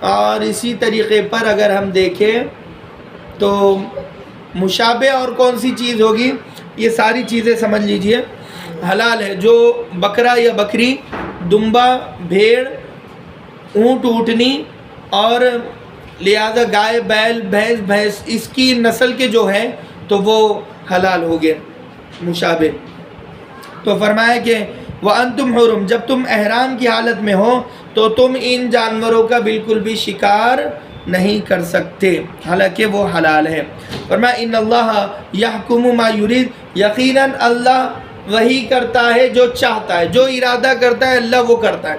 اور اسی طریقے پر اگر ہم دیکھیں تو مشابہ اور کون سی چیز ہوگی، یہ ساری چیزیں سمجھ لیجئے حلال ہے. جو بکرا یا بکری، دمبا، بھیڑ، اونٹ، اونٹنی اور لہذا گائے، بیل، بھینس اس کی نسل کے جو ہیں تو وہ حلال ہو گئے مشابہ. تو فرمایا کہ وَأَنْتُمْ حُرُمْ، جب تم احرام کی حالت میں ہو تو تم ان جانوروں کا بالکل بھی شکار نہیں کر سکتے حالانکہ وہ حلال ہے. فرمایا ان اللہ یحکم ما یرید، یقیناً اللہ وہی کرتا ہے جو چاہتا ہے، جو ارادہ کرتا ہے اللہ وہ کرتا ہے.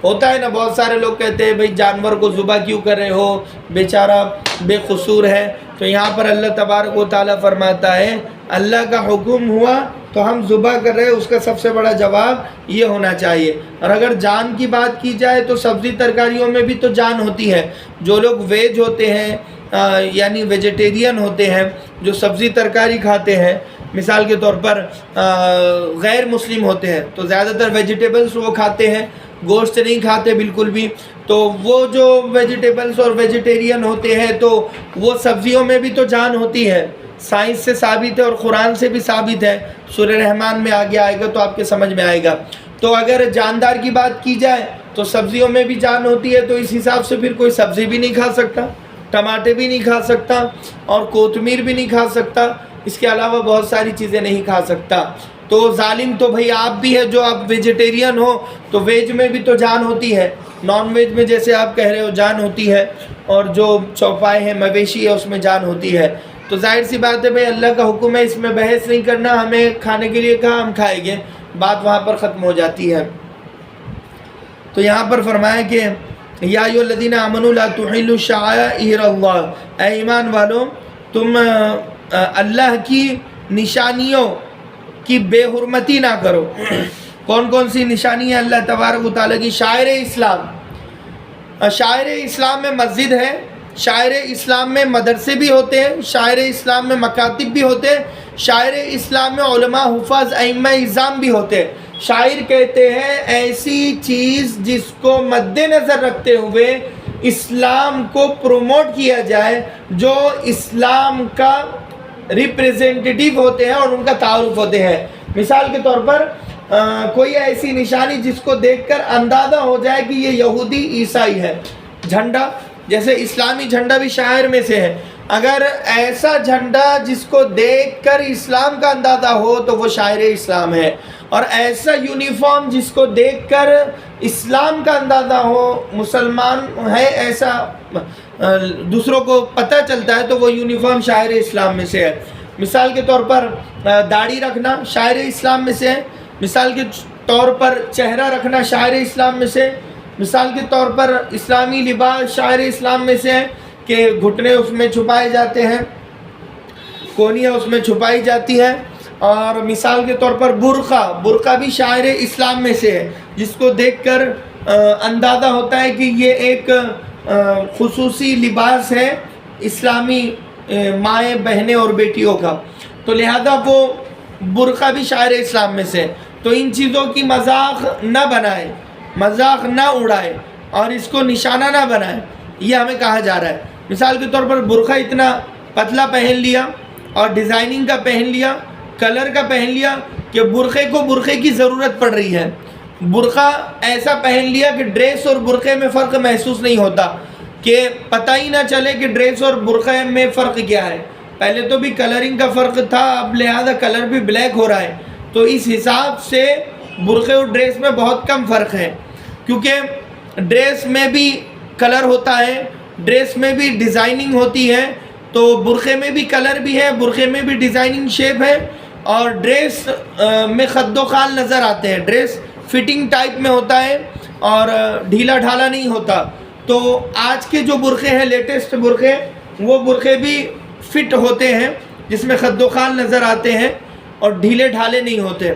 ہوتا ہے نا بہت سارے لوگ کہتے ہیں بھئی جانور کو ذبح کیوں کر رہے ہو، بیچارہ بے قصور ہے. تو یہاں پر اللہ تبارک و تعالیٰ فرماتا ہے اللہ کا حکم ہوا تو ہم ذبح کر رہے ہیں، اس کا سب سے بڑا جواب یہ ہونا چاہیے. اور اگر جان کی بات کی جائے تو سبزی ترکاریوں میں بھی تو جان ہوتی ہے. جو لوگ ویج ہوتے ہیں یعنی ویجیٹیرین ہوتے ہیں، جو سبزی ترکاری کھاتے ہیں، مثال کے طور پر غیر مسلم ہوتے ہیں تو زیادہ تر ویجیٹیبلز وہ کھاتے ہیں، گوشت نہیں کھاتے بالکل بھی. تو وہ جو ویجیٹیبلز اور ویجیٹیرین ہوتے ہیں تو وہ سبزیوں میں بھی تو جان ہوتی ہے. سائنس سے ثابت ہے اور قرآن سے بھی ثابت ہے. سورہ رحمان میں آگے آئے گا تو آپ کے سمجھ میں آئے گا. تو اگر جاندار کی بات کی جائے تو سبزیوں میں بھی جان ہوتی ہے، تو اس حساب سے پھر کوئی سبزی بھی نہیں کھا سکتا، ٹماٹر بھی نہیں کھا سکتا اور کوتمیر بھی نہیں کھا سکتا، اس کے علاوہ بہت ساری چیزیں نہیں کھا سکتا. تو ظالم تو بھئی آپ بھی ہے جو آپ ویجیٹیرین ہو، تو ویج میں بھی تو جان ہوتی ہے، نان ویج میں جیسے آپ کہہ رہے ہو جان ہوتی ہے، اور جو چوپائے ہیں مویشی ہے اس میں جان ہوتی ہے. تو ظاہر سی بات ہے بھئی اللہ کا حکم ہے، اس میں بحث نہیں کرنا، ہمیں کھانے کے لیے کہا ہم کھائیں گے، بات وہاں پر ختم ہو جاتی ہے. تو یہاں پر فرمایا کہ یا ایھا الذین آمنوا لا تحلوا شعائر اللہ، اے ایمان والو تم اللہ کی نشانیوں کی بے حرمتی نہ کرو. کون کون سی نشانی ہے اللہ تبارک و تعالیٰ کی؟ شاعر اسلام. شاعر اسلام میں مسجد ہے، شاعر اسلام میں مدرسے بھی ہوتے ہیں، شاعر اسلام میں مکاتب بھی ہوتے ہیں، شاعر اسلام میں علماء، حفاظ، ائمہ اعظام بھی ہوتے ہیں. شاعر کہتے ہیں ایسی چیز جس کو مد نظر رکھتے ہوئے اسلام کو پروموٹ کیا جائے، جو اسلام کا ریپریزنٹیٹیو ہوتے ہیں اور ان کا تعارف ہوتے ہیں. مثال کے طور پر کوئی ایسی نشانی جس کو دیکھ کر اندازہ ہو جائے کہ یہ یہودی عیسائی ہے. جھنڈا، جیسے اسلامی جھنڈا بھی شاعر میں سے ہے. اگر ایسا جھنڈا جس کو دیکھ کر اسلام کا اندازہ ہو تو وہ شاعر اسلام ہے. اور ایسا یونیفارم جس کو دیکھ کر اسلام کا اندازہ ہو، مسلمان ہے ایسا دوسروں کو پتہ چلتا ہے، تو وہ یونیفارم شاعر اسلام میں سے ہے. مثال کے طور پر داڑھی رکھنا شاعر اسلام میں سے ہے. مثال کے طور پر چہرہ رکھنا شاعر اسلام میں سے. مثال کے طور پر اسلامی لباس شاعر اسلام میں سے ہے کہ گھٹنے اس میں چھپائے جاتے ہیں، کونیاں اس میں چھپائی جاتی ہیں. اور مثال کے طور پر برقع بھی شاعر اسلام میں سے ہے، جس کو دیکھ کر اندازہ ہوتا ہے کہ یہ ایک خصوصی لباس ہے اسلامی مائیں، بہنیں اور بیٹیوں کا. تو لہذا وہ برقع بھی شاعر اسلام میں سے. تو ان چیزوں کی مذاق نہ بنائے، مذاق نہ اڑائے اور اس کو نشانہ نہ بنائے، یہ ہمیں کہا جا رہا ہے. مثال کے طور پر برقع اتنا پتلا پہن لیا اور ڈیزائننگ کا پہن لیا، کلر کا پہن لیا کہ برقعے کو برقعے کی ضرورت پڑ رہی ہے. برقع ایسا پہن لیا کہ ڈریس اور برقعے میں فرق محسوس نہیں ہوتا، کہ پتہ ہی نہ چلے کہ ڈریس اور برقعے میں فرق کیا ہے. پہلے تو بھی کلرنگ کا فرق تھا، اب لہذا کلر بھی بلیک ہو رہا ہے. تو اس حساب سے برقعے اور ڈریس میں بہت کم فرق ہے، کیونکہ ڈریس میں بھی کلر ہوتا ہے، ڈریس میں بھی ڈیزائننگ ہوتی ہے. تو برقعے میں بھی کلر بھی ہے، برقعے میں بھی ڈیزائننگ شیپ ہے، اور ڈریس میں خد و خال نظر آتے ہیں. ڈریس فٹنگ ٹائپ میں ہوتا ہے اور ڈھیلا ڈھالا نہیں ہوتا. تو آج کے جو برقعے ہیں، لیٹسٹ برقعے، وہ برقعے بھی فٹ ہوتے ہیں جس میں خد و خال نظر آتے ہیں اور ڈھیلے ڈھالے نہیں ہوتے.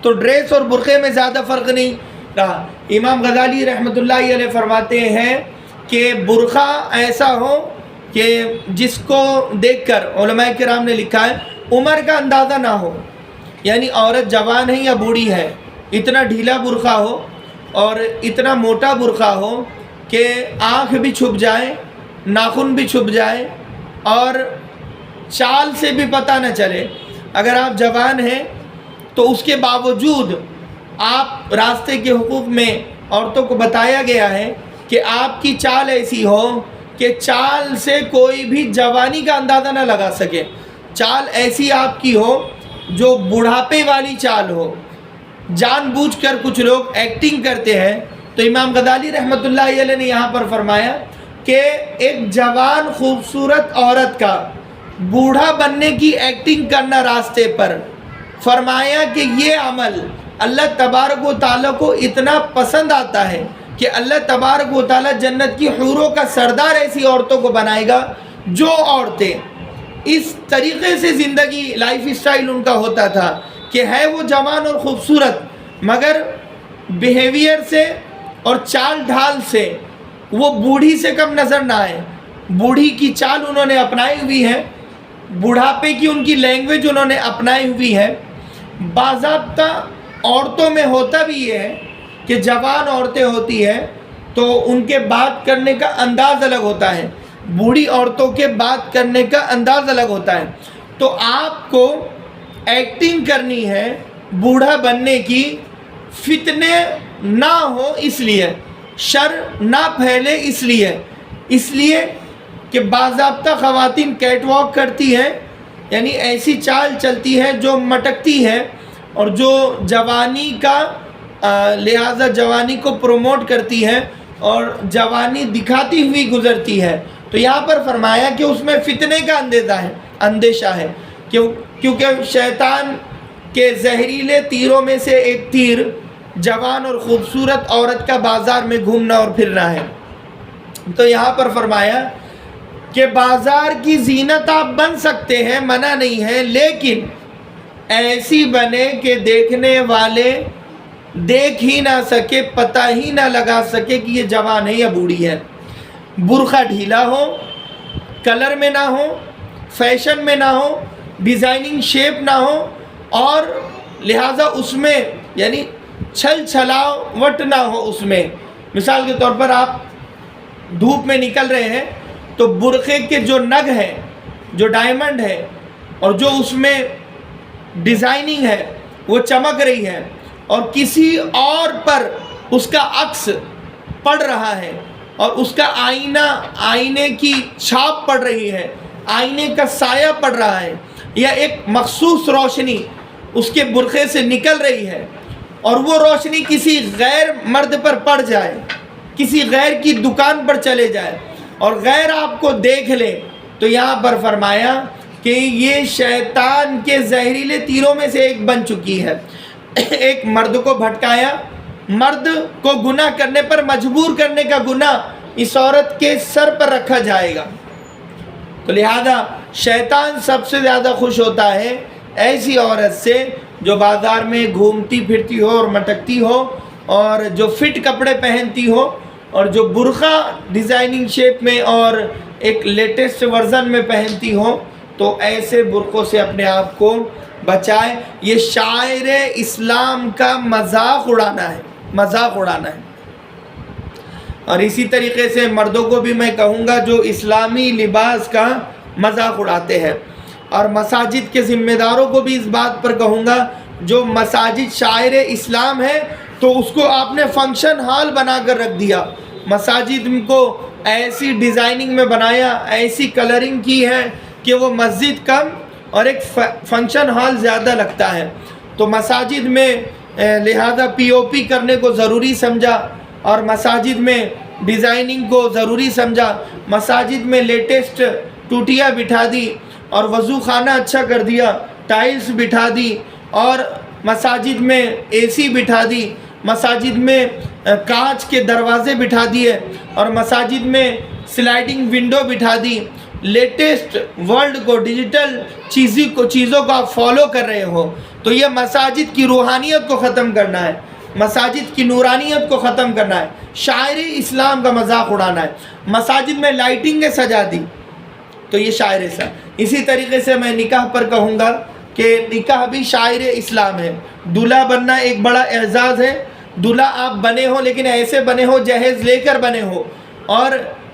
تو ڈریس اور برقعے میں زیادہ فرق نہیں رہا. امام غزالی رحمۃ اللہ علیہ فرماتے ہیں کہ برقع ایسا ہو کہ جس کو دیکھ کر علماء کرام نے لکھا ہے عمر کا اندازہ نہ ہو، یعنی عورت جوان ہے یا بوڑھی ہے، اتنا ڈھیلا برقع ہو اور اتنا موٹا برقع ہو کہ آنکھ بھی چھپ جائے، ناخن بھی چھپ جائے اور چال سے بھی پتہ نہ چلے. اگر آپ جوان ہیں تو اس کے باوجود آپ راستے کے حقوق میں عورتوں کو بتایا گیا ہے کہ آپ کی چال ایسی ہو کہ چال سے کوئی بھی جوانی کا اندازہ نہ لگا سکے. چال ایسی آپ کی ہو جو بڑھاپے والی چال ہو. جان بوجھ کر کچھ لوگ ایکٹنگ کرتے ہیں. تو امام غزالی رحمۃ اللہ علیہ نے یہاں پر فرمایا کہ ایک جوان خوبصورت عورت کا بوڑھا بننے کی ایکٹنگ کرنا راستے پر، فرمایا کہ یہ عمل اللہ تبارک و تعالیٰ کو اتنا پسند آتا ہے کہ اللہ تبارک و تعالیٰ جنت کی حوروں کا سردار ایسی عورتوں کو بنائے گا جو عورتیں اس طریقے سے زندگی لائف اسٹائل ان کا ہوتا تھا کہ ہے وہ جوان اور خوبصورت مگر بیہیویئر سے اور چال ڈھال سے وہ بوڑھی سے کم نظر نہ آئے. بوڑھی کی چال انہوں نے اپنائی ہوئی ہے، بڑھاپے کی ان کی لینگویج انہوں نے اپنائی ہوئی ہے. باضابطہ عورتوں میں ہوتا بھی یہ ہے کہ جوان عورتیں ہوتی ہیں تو ان کے بات کرنے کا انداز الگ ہوتا ہے، بوڑھی عورتوں کے بات کرنے کا انداز الگ ہوتا ہے. تو آپ کو ایکٹنگ کرنی ہے بوڑھا بننے کی، فتنے نہ ہو اس لیے، شر نہ پھیلے اس لیے کہ باضابطہ خواتین کیٹ واک کرتی ہیں، یعنی ایسی چال چلتی ہے جو مٹکتی ہے اور جو جوانی کا لہٰذا جوانی کو پروموٹ کرتی ہے اور جوانی دکھاتی ہوئی گزرتی ہے. تو یہاں پر فرمایا کہ اس میں فتنے کا اندیشہ ہے کیونکہ شیطان کے زہریلے تیروں میں سے ایک تیر جوان اور خوبصورت عورت کا بازار میں گھومنا اور پھرنا ہے. تو یہاں پر فرمایا کہ بازار کی زینت آپ بن سکتے ہیں، منع نہیں ہے، لیکن ایسی بنے کہ دیکھنے والے دیکھ ہی نہ سکے، پتہ ہی نہ لگا سکے کہ یہ جوان ہے یا بوڑھی ہے. برقع ڈھیلا ہو، کلر میں نہ ہو، فیشن میں نہ ہو، ڈیزائننگ شیپ نہ ہو اور لہٰذا اس میں یعنی چھل چھلاوٹ نہ ہو. اس میں مثال کے طور پر آپ دھوپ میں نکل رہے ہیں تو برقعے کے جو نگ ہے، جو ڈائمنڈ ہے اور جو اس میں ڈیزائننگ ہے وہ چمک رہی ہے اور کسی اور پر اس کا عکس پڑ رہا ہے اور اس کا آئینے کی چھاپ پڑ رہی ہے، آئینے کا سایہ پڑ رہا ہے یا ایک مخصوص روشنی اس کے برقعے سے نکل رہی ہے اور وہ روشنی کسی غیر مرد پر پڑ جائے، کسی غیر کی دکان پر چلے جائے اور غیر آپ کو دیکھ لے، تو یہاں پر فرمایا کہ یہ شیطان کے زہریلے تیروں میں سے ایک بن چکی ہے. ایک مرد کو بھٹکایا، مرد کو گناہ کرنے پر مجبور کرنے کا گناہ اس عورت کے سر پر رکھا جائے گا. تو لہذا شیطان سب سے زیادہ خوش ہوتا ہے ایسی عورت سے جو بازار میں گھومتی پھرتی ہو اور مٹکتی ہو اور جو فٹ کپڑے پہنتی ہو اور جو برقع ڈیزائننگ شیپ میں اور ایک لیٹسٹ ورژن میں پہنتی ہو. تو ایسے برقعوں سے اپنے آپ کو بچائے. یہ شاعر اسلام کا مذاق اڑانا ہے. اور اسی طریقے سے مردوں کو بھی میں کہوں گا جو اسلامی لباس کا مذاق اڑاتے ہیں، اور مساجد کے ذمہ داروں کو بھی اس بات پر کہوں گا جو مساجد شاعر اسلام ہے تو اس کو آپ نے فنکشن ہال بنا کر رکھ دیا. مساجد کو ایسی ڈیزائننگ میں بنایا، ایسی کلرنگ کی ہے کہ وہ مسجد کم اور ایک فنکشن ہال زیادہ لگتا ہے. تو مساجد میں لہذا پی او پی کرنے کو ضروری سمجھا اور مساجد میں ڈیزائننگ کو ضروری سمجھا. مساجد میں لیٹسٹ ٹوٹیاں بٹھا دی اور وضو خانہ اچھا کر دیا، ٹائلز بٹھا دی اور مساجد میں اے سی بٹھا دی، مساجد میں کانچ کے دروازے بٹھا دیے اور مساجد میں سلائڈنگ ونڈو بٹھا دی. لیٹسٹ ورلڈ کو، ڈیجیٹل چیزوں کو آپ فالو کر رہے ہو تو یہ مساجد کی روحانیت کو ختم کرنا ہے، مساجد کی نورانیت کو ختم کرنا ہے، شاعر اسلام کا مذاق اڑانا ہے. مساجد میں لائٹنگیں سجا دی تو یہ شاعر اسلام. اسی طریقے سے میں نکاح پر کہوں گا کہ نکاح بھی شاعر اسلام ہے. دلہا بننا ایک بڑا اعزاز ہے. دلہا آپ بنے ہو لیکن ایسے بنے ہو جہیز لے کر بنے ہو. اور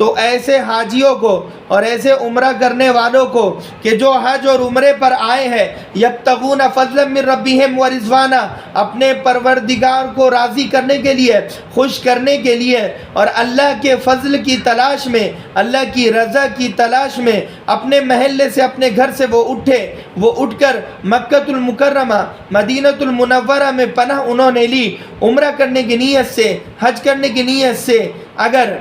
تو ایسے حاجیوں کو اور ایسے عمرہ کرنے والوں کو کہ جو حج اور عمرے پر آئے ہیں، یبتغون فضلا من ربہم ورضوانا، اپنے پروردگار کو راضی کرنے کے لیے، خوش کرنے کے لیے، اور اللہ کے فضل کی تلاش میں، اللہ کی رضا کی تلاش میں اپنے محلے سے، اپنے گھر سے وہ اٹھ کر مکۃ المکرمہ، مدینۃ المنورہ میں پناہ انہوں نے لی عمرہ کرنے کی نیت سے، حج کرنے کی نیت سے۔ اگر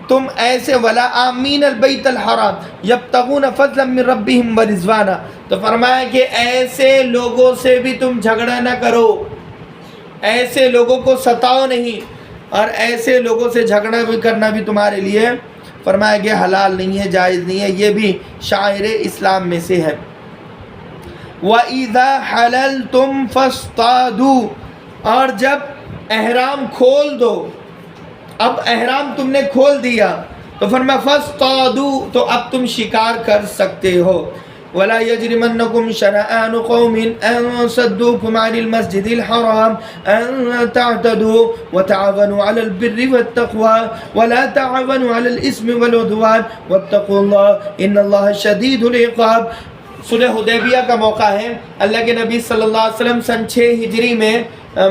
تم ایسے ولا آمین البیت الحرام یبتغون فضلا من ربہم ورضوانا، تو فرمایا کہ ایسے لوگوں سے بھی تم جھگڑا نہ کرو، ایسے لوگوں کو ستاؤ نہیں، اور ایسے لوگوں سے جھگڑا بھی کرنا بھی تمہارے لیے فرمایا کہ حلال نہیں ہے، جائز نہیں ہے، یہ بھی شعائر اسلام میں سے ہے۔ وَإِذَا حَلَلْتُمْ فَاصْطَادُوا، اور جب احرام کھول دو، اب احرام تم نے کھول دیا تو فرمایا فَاصْطَادُوا، تو اب تم شکار کر سکتے ہو۔ وَلَا يَجْرِمَنَّكُمْ شَنَآنُ قَوْمٍ أَن صَدُّوكُمْ عَنِ الْمَسْجِدِ الْحَرَامِ أَن تَعْتَدُوا وَتَعَاوَنُوا عَلَى الْبِرِّ وَالتَّقْوَىٰ وَلَا تَعَاوَنُوا عَلَى الْإِثْمِ وَالْعُدْوَانِ وَاتَّقُوا اللَّهَ إِنَّ اللَّهَ شَدِيدُ الْعِقَابِ۔ صلح حدیبیہ کا موقع ہے، اللہ کے نبی صلی اللہ علیہ وسلم سن 6 ہجری میں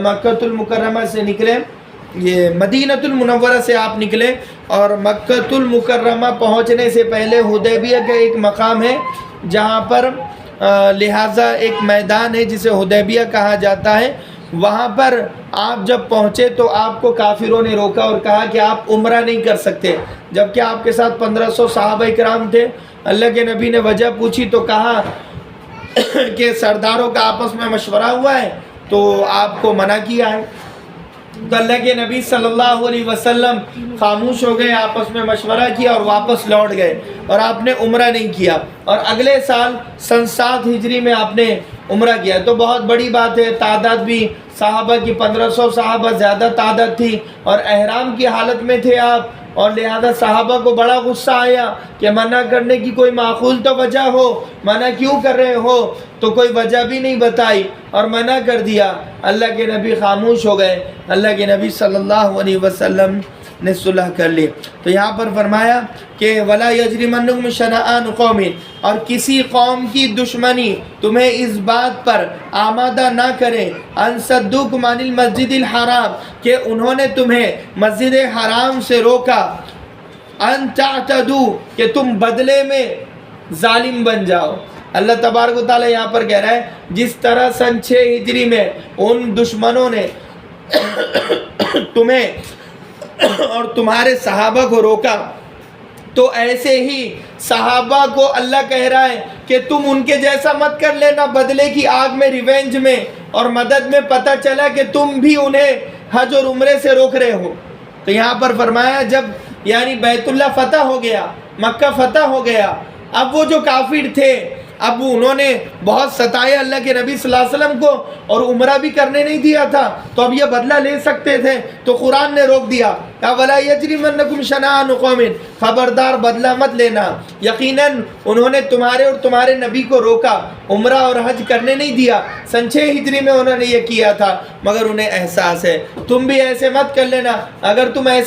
مکۃ المکرمہ سے نکلے، یہ مدینۃ المنورہ سے آپ نکلے، اور مکۃ المکرمہ پہنچنے سے پہلے حدیبیہ کا ایک مقام ہے جہاں پر لہٰذا ایک میدان ہے جسے حدیبیہ کہا جاتا ہے، وہاں پر آپ جب پہنچے تو آپ کو کافروں نے روکا اور کہا کہ آپ عمرہ نہیں کر سکتے، جبکہ آپ کے ساتھ 1500 صحابہ کرام تھے۔ اللہ کے نبی نے وجہ پوچھی تو کہا کہ سرداروں کا آپس میں مشورہ ہوا ہے تو آپ کو منع کیا ہے۔ تو اللہ کے نبی صلی اللہ علیہ وسلم خاموش ہو گئے، آپس میں مشورہ کیا اور واپس لوٹ گئے، اور آپ نے عمرہ نہیں کیا، اور اگلے سال سن 7 ہجری میں آپ نے عمرہ کیا۔ تو بہت بڑی بات ہے، تعداد بھی صحابہ کی 1500 صحابہ زیادہ تعداد تھی، اور احرام کی حالت میں تھے آپ، اور لہذا صحابہ کو بڑا غصہ آیا کہ منع کرنے کی کوئی معقول تو وجہ ہو، منع کیوں کر رہے ہو؟ تو کوئی وجہ بھی نہیں بتائی اور منع کر دیا۔ اللہ کے نبی خاموش ہو گئے، اللہ کے نبی صلی اللہ علیہ وسلم نے صلح کر لی۔ تو یہاں پر فرمایا کہ وَلَا يَجْرِمَنَّكُمْ شَنَآنُ قَوْمٍ، اور کسی قوم کی دشمنی تمہیں اس بات پر آمادہ نہ کرے، أَن صَدُّوكُمْ عَنِ الْمَسْجِدِ الْحَرَامِ، کہ انہوں نے تمہیں مسجد حرام سے روکا، أَن تَعْتَدُوا، کہ تم بدلے میں ظالم بن جاؤ۔ اللہ تبارک و تعالیٰ یہاں پر کہہ رہا ہے جس طرح سن 6 ہجری میں ان دشمنوں نے تمہیں اور تمہارے صحابہ کو روکا، تو ایسے ہی صحابہ کو اللہ کہہ رہا ہے کہ تم ان کے جیسا مت کر لینا، بدلے کی آگ میں، ریونج میں اور مدد میں پتہ چلا کہ تم بھی انہیں حج اور عمرے سے روک رہے ہو۔ تو یہاں پر فرمایا جب یعنی بیت اللہ فتح ہو گیا، مکہ فتح ہو گیا، اب وہ جو کافر تھے، اب انہوں نے بہت ستایا اللہ کے نبی صلی اللہ علیہ وسلم کو، اور عمرہ بھی کرنے نہیں دیا تھا، تو اب یہ بدلہ لے سکتے تھے، تو قرآن نے روک دیا، کہا وَلَا يَجْرِمَنَّكُمْ شَنَآنُ قَوْمٍ، خبردار بدلہ مت لینا، یقیناً انہوں نے تمہارے اور تمہارے نبی کو روکا، عمرہ اور حج کرنے نہیں دیا، سن 6 ہجری میں انہوں نے یہ کیا تھا، مگر انہیں احساس ہے، تم بھی ایسے مت کر لینا، اگر تم ایسے